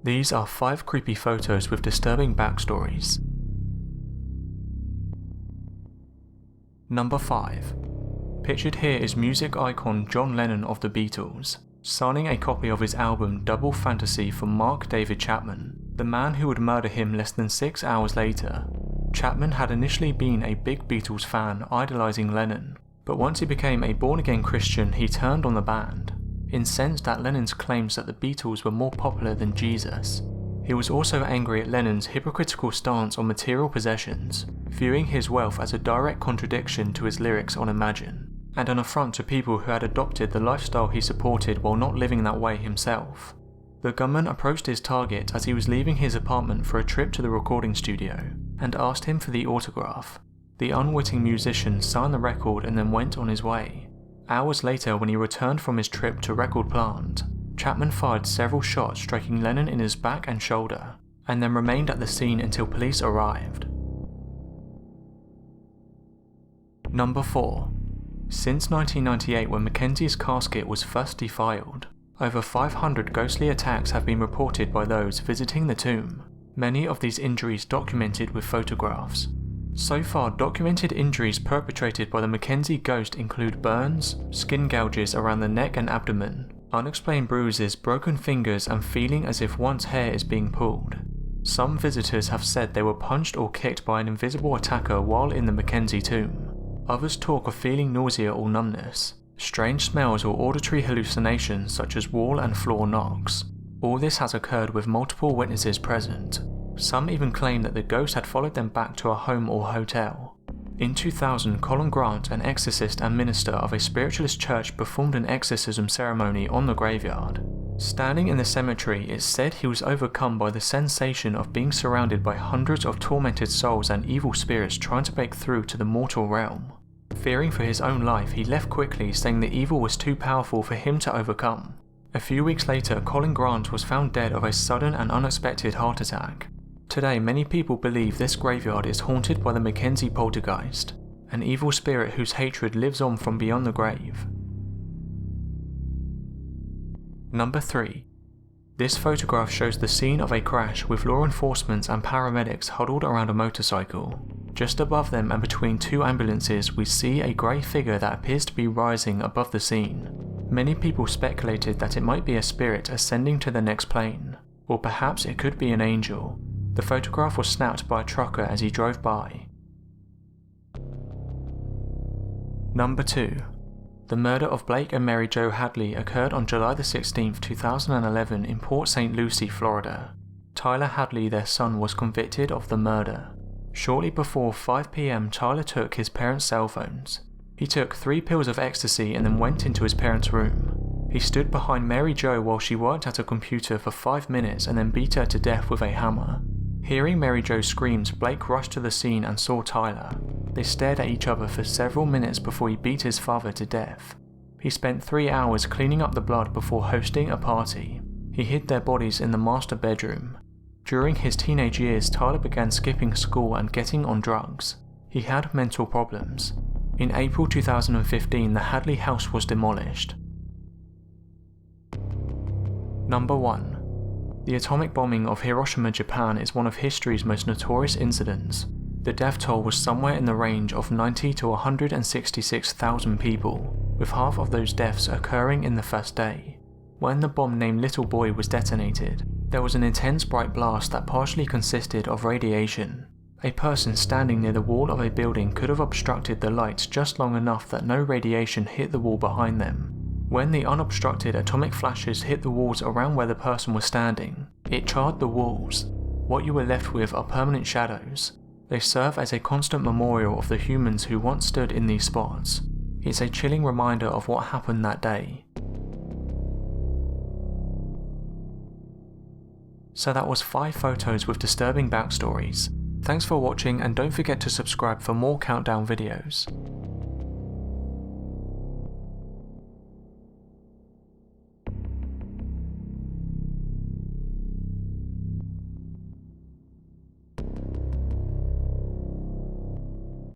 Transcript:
These are 5 creepy photos with disturbing backstories. Number 5. Pictured here is music icon John Lennon of the Beatles, signing a copy of his album Double Fantasy for Mark David Chapman, the man who would murder him less than 6 hours later. Chapman had initially been a big Beatles fan idolizing Lennon, but once he became a born-again Christian he turned on the band, incensed at Lennon's claims that the Beatles were more popular than Jesus. He was also angry at Lennon's hypocritical stance on material possessions, viewing his wealth as a direct contradiction to his lyrics on Imagine, and an affront to people who had adopted the lifestyle he supported while not living that way himself. The gunman approached his target as he was leaving his apartment for a trip to the recording studio, and asked him for the autograph. The unwitting musician signed the record and then went on his way. Hours later, when he returned from his trip to Record Plant, Chapman fired several shots striking Lennon in his back and shoulder, and then remained at the scene until police arrived. Number 4. Since 1998, when Mackenzie's casket was first defiled, over 500 ghostly attacks have been reported by those visiting the tomb, many of these injuries documented with photographs. So far, documented injuries perpetrated by the Mackenzie ghost include burns, skin gouges around the neck and abdomen, unexplained bruises, broken fingers, and feeling as if one's hair is being pulled. Some visitors have said they were punched or kicked by an invisible attacker while in the Mackenzie tomb. Others talk of feeling nausea or numbness, strange smells or auditory hallucinations such as wall and floor knocks. All this has occurred with multiple witnesses present. Some even claim that the ghost had followed them back to a home or hotel. In 2000, Colin Grant, an exorcist and minister of a spiritualist church, performed an exorcism ceremony on the graveyard. Standing in the cemetery, it's said he was overcome by the sensation of being surrounded by hundreds of tormented souls and evil spirits trying to break through to the mortal realm. Fearing for his own life, he left quickly, saying the evil was too powerful for him to overcome. A few weeks later, Colin Grant was found dead of a sudden and unexpected heart attack. Today, many people believe this graveyard is haunted by the Mackenzie poltergeist, an evil spirit whose hatred lives on from beyond the grave. Number 3. This photograph shows the scene of a crash with law enforcement and paramedics huddled around a motorcycle. Just above them and between 2 ambulances, we see a grey figure that appears to be rising above the scene. Many people speculated that it might be a spirit ascending to the next plane, or perhaps it could be an angel. The photograph was snapped by a trucker as he drove by. Number 2. The murder of Blake and Mary Jo Hadley occurred on July 16, 2011 in Port St. Lucie, Florida. Tyler Hadley, their son, was convicted of the murder. Shortly before 5 p.m, Tyler took his parents' cell phones. He took 3 pills of ecstasy and then went into his parents' room. He stood behind Mary Jo while she worked at a computer for 5 minutes and then beat her to death with a hammer. Hearing Mary Jo's screams, Blake rushed to the scene and saw Tyler. They stared at each other for several minutes before he beat his father to death. He spent 3 hours cleaning up the blood before hosting a party. He hid their bodies in the master bedroom. During his teenage years, Tyler began skipping school and getting on drugs. He had mental problems. In April 2015, the Hadley house was demolished. Number 1. The atomic bombing of Hiroshima, Japan is one of history's most notorious incidents. The death toll was somewhere in the range of 90 to 166,000 people, with half of those deaths occurring in the first day. When the bomb named Little Boy was detonated, there was an intense bright blast that partially consisted of radiation. A person standing near the wall of a building could have obstructed the lights just long enough that no radiation hit the wall behind them. When the unobstructed atomic flashes hit the walls around where the person was standing, it charred the walls. What you were left with are permanent shadows. They serve as a constant memorial of the humans who once stood in these spots. It's a chilling reminder of what happened that day. So that was 5 photos with disturbing backstories. Thanks for watching and don't forget to subscribe for more countdown videos.